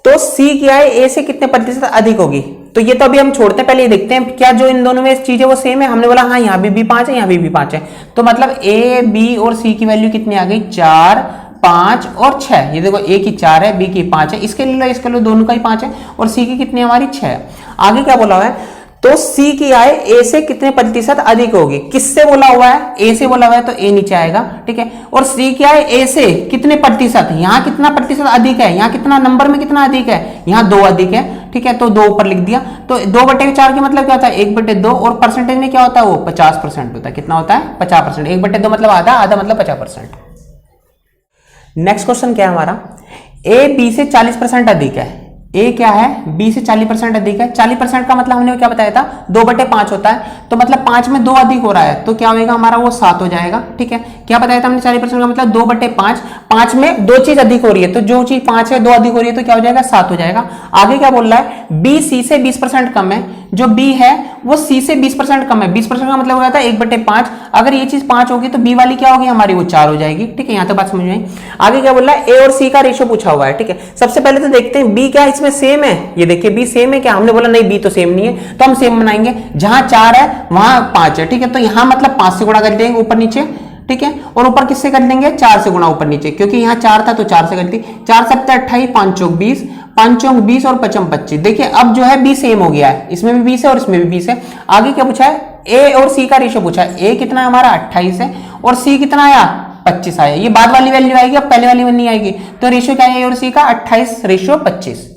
तो सी की आय ए से कितने प्रतिशत अधिक होगी, तो ये तो अभी हम छोड़ते हैं, पहले ये देखते हैं क्या जो इन दोनों में चीजें वो सेम है। हमने बोला हाँ यहाँ भी 5 है यहाँ भी 5 है, तो मतलब ए बी और सी की वैल्यू कितनी आ गई 4 5 और 6। ये देखो ए की 4 है बी की 5 है, इसके लिए इसके लिए दोनों का ही 5 है, और सी की कितनी हमारी 6 है। आगे क्या बोला हुआ है, तो सी की आय ए से कितने प्रतिशत अधिक होगी, किससे बोला हुआ है ए से बोला हुआ है तो ए नीचे आएगा, ठीक है। और सी की आय ए से कितने प्रतिशत, यहाँ कितना प्रतिशत अधिक है, यहाँ कितना नंबर में कितना अधिक है, यहाँ 2 अधिक है, ठीक है, तो 2 ऊपर लिख दिया। तो 2/4 का मतलब क्या होता है 1/2, और परसेंटेज में क्या होता है वो 50% होता है, कितना होता है 50%, 1/2 मतलब आधा, आधा मतलब 50%। नेक्स्ट क्वेश्चन क्या है हमारा, ए बी से 40% अधिक है, ए क्या है बी से 40% अधिक है, 40% का मतलब हमने क्या बताया था 2/5 होता है, तो मतलब 5 में 2 अधिक हो रहा है तो क्या होगा हमारा वो 7 हो जाएगा, ठीक है। क्या बताया था हमने 40% का मतलब 2/5, 5 में 2 चीज अधिक हो रही है, तो जो चीज 5 है 2 अधिक हो रही है तो क्या हो जाएगा 7 हो जाएगा। आगे क्या बोल रहा है, बी सी से 20% कम है, जो बी है वो सी से 20% कम है, 20% का मतलब हो जाता है 1/5, अगर ये चीज 5 होगी तो बी वाली क्या होगी हमारी वो 4 हो जाएगी, ठीक है। यहाँ तक बात समझ में आई। आगे क्या बोल रहा है, ए और सी का रेशियो पूछा हुआ है, ठीक है। सबसे पहले तो देखते हैं बी क्या इसमें सेम है, ये देखिए बी सेम है क्या, हमने बोला नहीं बी तो सेम नहीं है, तो हम सेम बनाएंगे, जहां 4 है वहां 5 है, ठीक है। तो यहां मतलब 5 से गुणा कर देंगे ऊपर नीचे, ठीक है, और ऊपर किससे कर देंगे 4 से गुणा ऊपर नीचे, क्योंकि यहाँ 4 था तो 4 से कर दी, 4 7 28 5 चौक 20, 5 चौक 20 और 5 25। देखिए अब जो है बी सेम हो गया है, इसमें भी 20 है और इसमें भी 20 है। आगे क्या पूछा है, ए और सी का रेशियो पूछा है, ए कितना है हमारा 28 है और सी कितना आया 25 आया। ये बाद वाली वैल्यू आएगी, अब पहले वाली नहीं आएगी। तो रेशियो क्या है ए और सी का 28:25।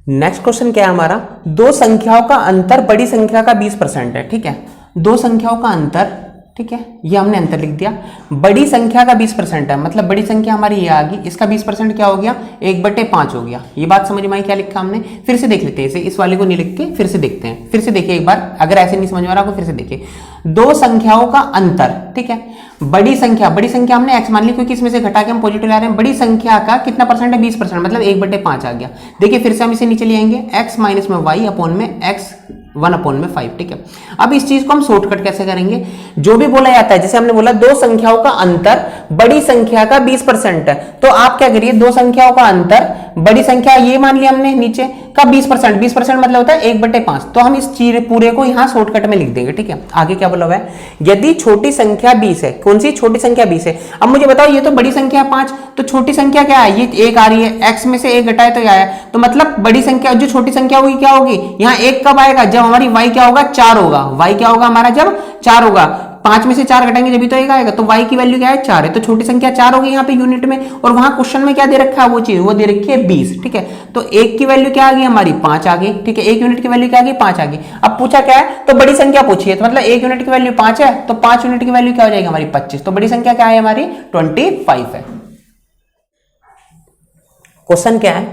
नेक्स्ट क्वेश्चन क्या है हमारा, दो संख्याओं का अंतर बड़ी संख्या का 20% है। ठीक है, दो संख्याओं का अंतर, ठीक है, ये हमने अंतर लिख दिया, बड़ी संख्या का 20% है, मतलब बड़ी संख्या हमारी ये आ गई, इसका 20% क्या हो गया, 1/5 हो गया। ये बात समझ में आई क्या लिखा हमने? फिर से देख लेते हैं इसे, इस वाले को नहीं लिख के फिर से देखते हैं। फिर से देखिए एक बार, अगर ऐसे नहीं समझ में आ रहा आपको फिर से देखिए। दो संख्याओं का अंतर, ठीक है, बड़ी संख्या हमने x मान ली क्योंकि इसमें से घटा के हम पॉजिटिव ला रहे हैं। बड़ी संख्या का कितना परसेंट है, 20%, मतलब 1/5 आ गया। देखिए फिर से हम इसे नीचे ले आएंगे, x माइनस में y अपॉन में x 1/5। ठीक है, अब इस चीज को हम शॉर्टकट कैसे करेंगे, जो भी बोला जाता है, जैसे हमने बोला दो संख्याओं का अंतर बड़ी संख्या का 20% है, तो आप क्या करिए, दो संख्याओं का अंतर बड़ी संख्या ये मान लिया हमने नीचे का 20%, 20% मतलब होता है 1/5, तो हम इस चीज पूरे को यहां शॉर्टकट में लिख देंगे। ठीक है, आगे क्या बोला हुआ है, यदि छोटी संख्या 20 है, कौन सी छोटी संख्या 20 है। अब मुझे बताओ, ये तो बड़ी संख्या 5, तो छोटी संख्या क्या है, ये 1 आ रही है, x में से 1 घटाए तो क्या आया, तो मतलब बड़ी संख्या जो छोटी संख्या होगी क्या होगी, यहाँ 1 कब आएगा, जब हमारी y क्या होगा, 4 होगा। y क्या होगा हमारा, जब 4 होगा, 5 में से 4 घटाएंगे जब भी तो 1 आएगा, तो y की वैल्यू क्या है, 4 है, तो छोटी संख्या 4 होगी यहाँ पे यूनिट में। और वहां क्वेश्चन में क्या दे रखा है, वो चीज वो दे रखी है 20। ठीक है, तो 1 की वैल्यू क्या आ गई हमारी, 5 आ गई। ठीक है, 1 यूनिट की वैल्यू क्या आ गई, 5 आ गई। अब पूछा क्या है, तो बड़ी संख्या पूछी है, तो मतलब 1 यूनिट की वैल्यू 5 है, तो 5 यूनिट की वैल्यू क्या हो जाएगी हमारी, 25। तो बड़ी संख्या क्या है हमारी, 25 है। क्वेश्चन क्या है,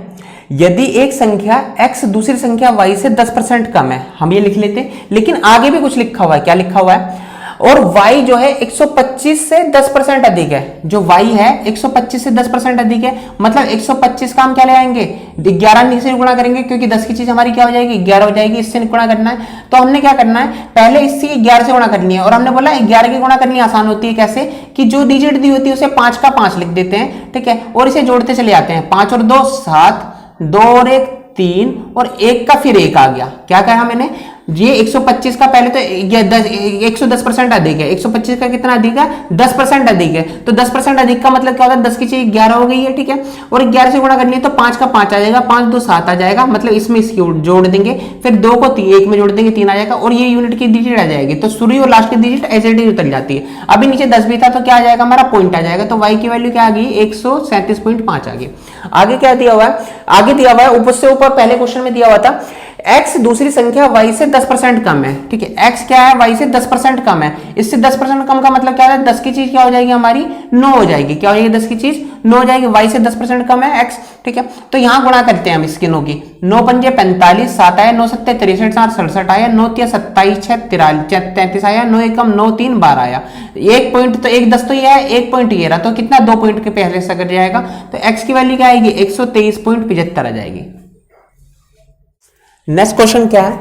यदि एक संख्या x दूसरी संख्या y से 10% कम है, हम ये लिख लेते हैं, लेकिन आगे भी कुछ लिखा हुआ है, क्या लिखा हुआ है, और y जो है 125 से 10% अधिक है, जो y है 125 से 10% अधिक है, मतलब 125 का हम क्या ले आएंगे, 11 से गुणा करेंगे, क्योंकि 10 की चीज हमारी क्या हो जाएगी, 11 हो जाएगी, इससे गुणा करना है। तो हमने क्या करना है, पहले इससे 11 से गुणा करनी है, और हमने बोला 11 की गुणा करनी आसान होती है, कैसे कि जो डिजिट दी होती है उसे 5 का 5 लिख देते हैं। ठीक है, और इसे जोड़ते चले जाते हैं, 5 और 2 7, 2 और 1 3, और 1 का फिर 1 आ गया। क्या कहा मैंने, ये 125 का पहले तो 110% अधिक है, 125 का कितना अधिक है, 10% अधिक है, तो 10% अधिक का मतलब क्या होता है, 10 की चीज 11 हो गई है। ठीक है, और 11 से गुणा करनी है तो 5 का 5 आ जाएगा, 5 2 7 आ जाएगा, मतलब इसमें इसकी जोड़ देंगे, फिर 2 को 1 में जोड़ देंगे, 3 आ जाएगा, और ये यूनिट की डिजिट आ जाएगी, तो शुरू और लास्ट की डिजिट एज इट इज उतर जाती है। अभी नीचे 10 भी था तो क्या आ जाएगा हमारा, पॉइंट आ जाएगा, तो y की वैल्यू क्या आ गई, 137.5 आ गई। आगे क्या दिया हुआ है, आगे दिया हुआ है ऊपर से ऊपर, पहले क्वेश्चन में दिया हुआ था x दूसरी संख्या y से 10% कम है। ठीक है, x क्या है, y से 10% कम है, इससे 10% कम का मतलब क्या है, 10 की चीज क्या हो जाएगी हमारी, 9 हो जाएगी। क्या हो जाएगी, 10 की चीज 9 हो जाएगी, y से 10% कम है x। ठीक है, तो यहां गुणा करते हैं हम इसकी 9 की, 9 पंजे 45, 7 आया, 9 सत्ते 63, 7 67 आया, 9 तिया 27, 6 33 आया, 9 एकम 9 3 12 आया। एक पॉइंट तो 1 10 तो ये है, 1 पॉइंट ये रहा, तो कितना 2 पॉइंट के पहले से कट जाएगा, तो x की वैल्यू क्या आएगी, 123.75 आ जाएगी। नेक्स्ट क्वेश्चन क्या है,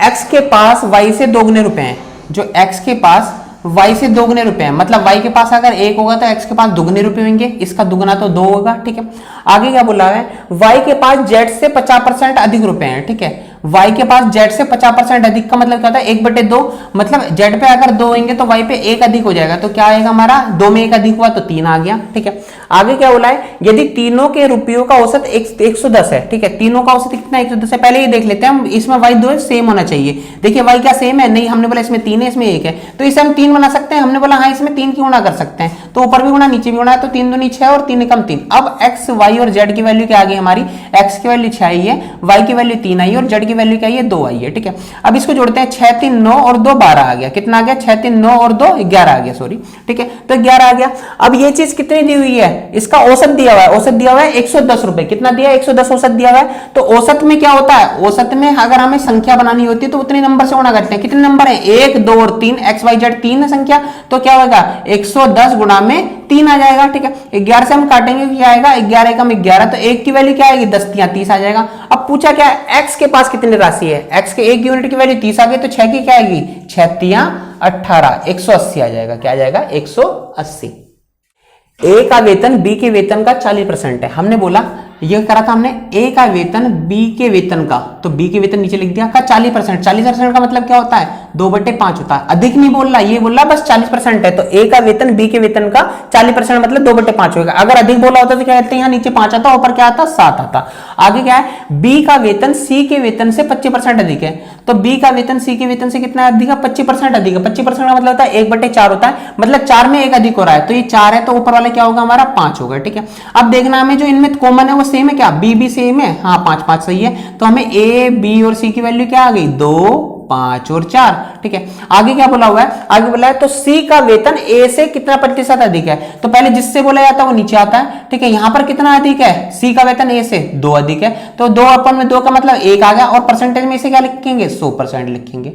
x के पास y से 2 गुने रुपए हैं, जो x के पास y से 2 गुने रुपए हैं, मतलब y के पास अगर 1 होगा तो x के पास 2 गुने रुपए होंगे, इसका दुगना तो 2 होगा। ठीक है, आगे क्या बोला है, y के पास z से 50% अधिक रुपए हैं। ठीक है, y के पास z से 50% अधिक का मतलब क्या होता है, 1/2, मतलब z पे अगर 2 होंगे तो y पे 1 अधिक हो जाएगा, तो क्या आएगा हमारा, 2 में 1 अधिक हुआ तो 3 आ गया। ठीक है, आगे क्या बोला है, यदि तीनों के रुपयों का औसत 110 है। ठीक है, तीनों का औसत कितना 110 है, पहले ये देख लेते हैं हम, इसमें y 2 सेम होना चाहिए। देखिए y क्या सेम है, नहीं, हमने बोला इसमें 3 है इसमें 1 है, तो इसे हम 3 बना सकते हैं, हमने बोला हाँ इसमें 3 की गुणा कर सकते हैं, तो ऊपर भी गुणा नीचे भी गुणा है, तो 3 दूनी 6 और 3 एकम 3। अब x y और z की वैल्यू क्या आ गई हमारी, x की वैल्यू 6 आई है, y की वैल्यू 3 आई है, और z की वैल्यू क्या है, 2 आई है। ठीक है, अब इसको जोड़ते हैं, 6 3 9 और 2 12 आ गया, कितना आ गया, 6 3 9 और 2 11 आ गया, सॉरी। ठीक है, तो 11 आ गया। अब ये चीज कितनी दी हुई है, इसका औसत दिया हुआ है, औसत दिया हुआ है 110 रुपए, कितना दिया है, 110 औसत दिया हुआ है। तो औसत में क्या होता है, औसत में अगर हमें संख्या बनानी होती है तो उतने नंबर से गुणा करते हैं। कितने नंबर है, 1 2 और 3, x y z 3 है संख्या, तो क्या होगा, 110 गुणा में 3 आ जाएगा। ठीक है, 11 से हम काटेंगे, क्या आएगा, 11 एकम 11, तो 1 की वैल्यू क्या आएगी, 10 तिया 30 आ जाएगा। अब पूछा क्या है, x के पास कितनी राशि है, x के 1 यूनिट की वैल्यू 30 आ गई, तो 6 की क्या आएगी, 6 तिया 18, 180 आ जाएगा। क्या आ जाएगा, 180। ए का वेतन बी के वेतन का 40% है, हमने बोला ये करा था हमने, ए का वेतन बी के वेतन का, तो बी के वेतन नीचे लिख दिया का 40%। 40% का मतलब क्या होता है, 2/5 होता है। अधिक नहीं बोल रहा, ये बोल रहा बस 40% है, तो ए का वेतन बी के वेतन का 40% मतलब 2/5 होगा। अगर अधिक बोला होता तो क्या कहते हैं, यहाँ नीचे 5 आता, ऊपर क्या आता, 7 आता। आगे क्या है, बी का वेतन सी के वेतन से 25% अधिक है, तो बी का वेतन सी के वेतन से कितना अधिक है, 25% अधिक है। 25% का मतलब होता है 1/4 होता है, मतलब 4 में 1 अधिक हो रहा है, तो ये 4 है, तो ऊपर वाला क्या होगा हमारा 5 होगा। ठीक है, अब देखना हमें जो इनमें कॉमन है वो सेम है क्या, बी भी सेम है, हाँ 5 5 सही है, तो हमें ए बी और सी की वैल्यू क्या आ गई, 2 5 और 4। ठीक है, आगे क्या बोला हुआ है, आगे बोला है तो सी का वेतन ए से कितना प्रतिशत अधिक है, तो पहले जिससे बोला जाता है वो नीचे आता है। ठीक है, यहां पर कितना अधिक है, सी का वेतन ए से 2 अधिक है, तो 2/2 का मतलब 1 आ गया, और परसेंटेज में इसे क्या लिखेंगे, 100% लिखेंगे।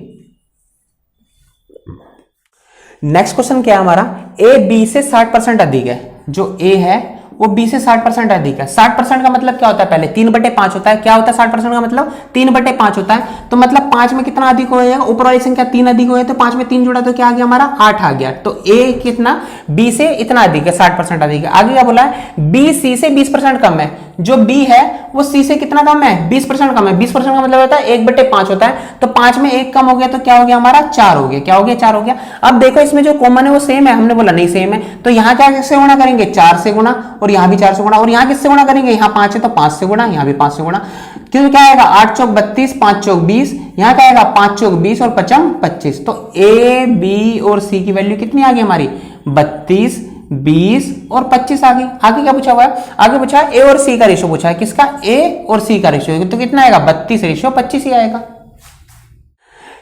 नेक्स्ट क्वेश्चन क्या है हमारा, ए बी से 60% अधिक है, जो ए है वो बी से 60% अधिक है। 60% का मतलब क्या होता है, पहले 3/5 होता है, क्या होता है 60% का मतलब 3/5 होता है, तो मतलब 5 में कितना अधिक हो जाएगा, ऊपर वाली संख्या 3 अधिक हो गया, तो 5 में 3 जुड़ा तो क्या आ गया हमारा 8 आ गया, तो ए कितना बी से इतना अधिक है, 60% अधिक है। आगे क्या बोला है, बी सी से 20% कम है, जो बी है वो सी से कितना कम है, 20% कम है। 20% का मतलब होता है 1/5 होता है, तो 5 में 1 कम हो गया, तो क्या हो गया हमारा 4 हो गया, क्या हो गया 4 हो गया। अब देखो इसमें जो कॉमन है वो सेम है, हमने बोला नहीं सेम है, तो यहाँ क्या किससे गुणा करेंगे, 4 से गुणा, और यहाँ भी 4 से गुणा, और यहाँ किससे गुणा करेंगे, यहाँ 5 है तो 5 से गुणा, यहाँ भी 5 से गुणा, क्योंकि क्या आएगा 8 चौक 32, 5 चौक 20, यहाँ क्या आएगा 5 चौक 20 और 5 25, तो ए बी और सी की वैल्यू कितनी आ गई हमारी, 32 20 और 25 आ गई। आगे क्या पूछा हुआ है, आगे पूछा है ए और सी का रेशियो पूछा है, किसका, ए और सी का रेशियो, तो कितना आएगा 32 रेशियो 25 ही आएगा।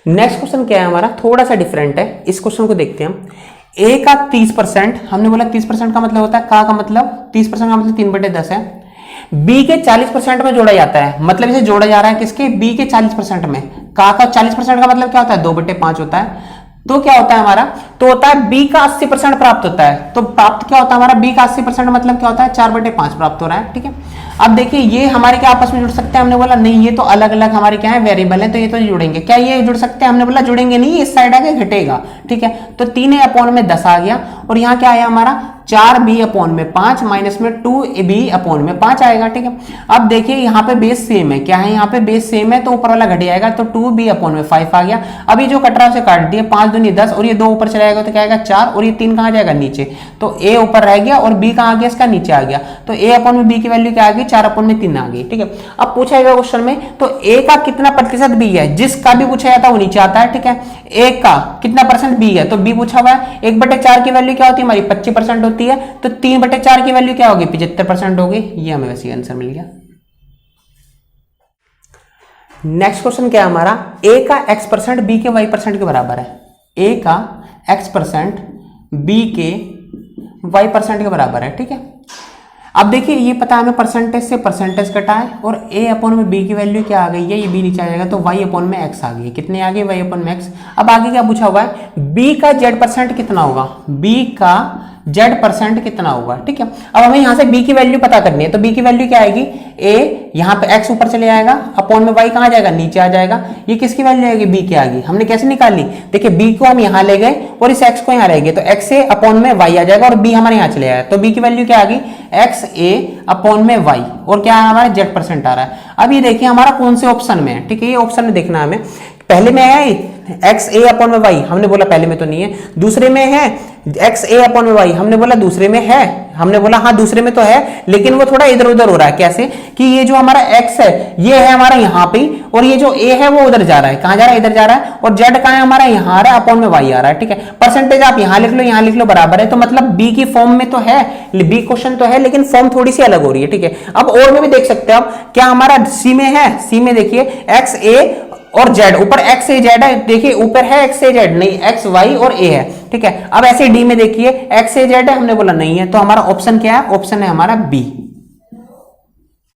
नेक्स्ट क्वेश्चन क्या है हमारा, थोड़ा सा डिफरेंट है, इस क्वेश्चन को देखते हैं हम। ए का 30%, हमने बोला 30% का मतलब होता है, का मतलब 30% का मतलब 3/10 है, बी के 40% में जोड़ा जाता है, मतलब इसे जोड़ा जा रहा है किसके, बी के 40% में, का 40% का मतलब क्या होता है 2/5 होता है, तो क्या होता है हमारा, तो होता है बी का 80% प्राप्त होता है, तो प्राप्त क्या होता है हमारा, बी का 80% मतलब क्या होता है 4/5 प्राप्त हो रहा है। ठीक है, अब देखिए ये हमारे क्या आपस में जुड़ सकते हैं, हमने बोला नहीं, ये तो अलग अलग हमारे क्या है वेरिएबल है, तो ये तो जुड़ेंगे, क्या ये जुड़ सकते हैं, हमने बोला जुड़ेंगे नहीं, इस साइड आगे घटेगा। ठीक है, तो 3a/10 आ गया, और यहाँ क्या आया हमारा 4b/5 माइनस में 2b/5 आएगा। ठीक है, अब देखिए यहाँ पे बेस सेम है, क्या है यहाँ पे बेस सेम है, तो ऊपर वाला घट जाएगा, तो 2b/5 आ गया। अभी जो कट रहा है उसे काट दिया, 5 दूनी 10, और ये 2 ऊपर चला जाएगा तो क्या आएगा 4, और ये 3 कहाँ जाएगा नीचे, तो a ऊपर रह गया और b कहाँ गया, इसका नीचे आ गया, तो a/b की वैल्यू क्या आ गई 4/3 आ गई। ठीक है, अब पूछा गया क्वेश्चन में, तो a का कितना प्रतिशत b है, जिसका भी पूछा जाता है वो नीचे आता है। ठीक है, a का कितना परसेंट b है, तो b पूछा हुआ है, 1/4 की वैल्यू क्या होती है हमारी 25% होती है, तो 3/4 की वैल्यू क्या होगी 75% होगी, ये हमें वैसे आंसर मिल गया। नेक्स्ट क्वेश्चन क्या है हमारा, a का x% b के y% के बराबर है, a का x% b के y% के बराबर है। ठीक है, अब देखिए ये पता है हमें परसेंटेज से परसेंटेज कटा है, और a/b की वैल्यू क्या आ गई है, ये b नीचे आ जाएगा, तो y/x आ गई, कितने आ गए y/x। अब आगे क्या पूछा हुआ है, b का z% कितना होगा, b का z% कितना होगा। ठीक है, अब हमें यहां से b की वैल्यू पता करनी है, तो b की वैल्यू क्या आएगी, a यहाँ पे x ऊपर चले जाएगा, अपॉन में y कहाँ जाएगा नीचे आ जाएगा, ये किसकी वैल्यू आएगी b की आ गई। हमने कैसे निकाली, देखिए b को हम यहाँ ले गए और इस x को यहाँ ले गए, तो x a अपॉन में y आ जाएगा, और b हमारे यहाँ चले जाएगा, तो b की वैल्यू क्या आ गई xa अपॉन में y, और क्या है हमारा z% आ रहा है। अब ये देखिए हमारा कौन से ऑप्शन में है, ठीक है, ये ऑप्शन में देखना है हमें, पहले में है XA अपॉन में y, हमने बोला पहले में तो नहीं है, दूसरे में है XA अपॉन में y, हमने बोला दूसरे में है, हमने बोला हाँ दूसरे में तो है, लेकिन वो थोड़ा इधर उधर हो रहा है, कैसे कि ये जो हमारा x है ये है हमारा यहाँ पे, और ये जो a है वो उधर जा रहा है, कहाँ जा रहा है इधर जा रहा है, और z कहाँ है हमारा यहाँ आ रहा है, अपॉन में y आ रहा है। ठीक है, परसेंटेज आप यहाँ लिख लो यहाँ लिख लो बराबर है, तो मतलब b की फॉर्म में तो है, b क्वेश्चन तो है, लेकिन फॉर्म थोड़ी सी अलग हो रही है। ठीक है, अब और में भी देख सकते हैं आप, क्या हमारा c में है, c में देखिए XA और z, ऊपर x a z है, देखिए ऊपर है x a z नहीं, x y और a है। ठीक है, अब ऐसे d में देखिए x a z है, हमने बोला नहीं है, तो हमारा ऑप्शन क्या है, ऑप्शन है हमारा b।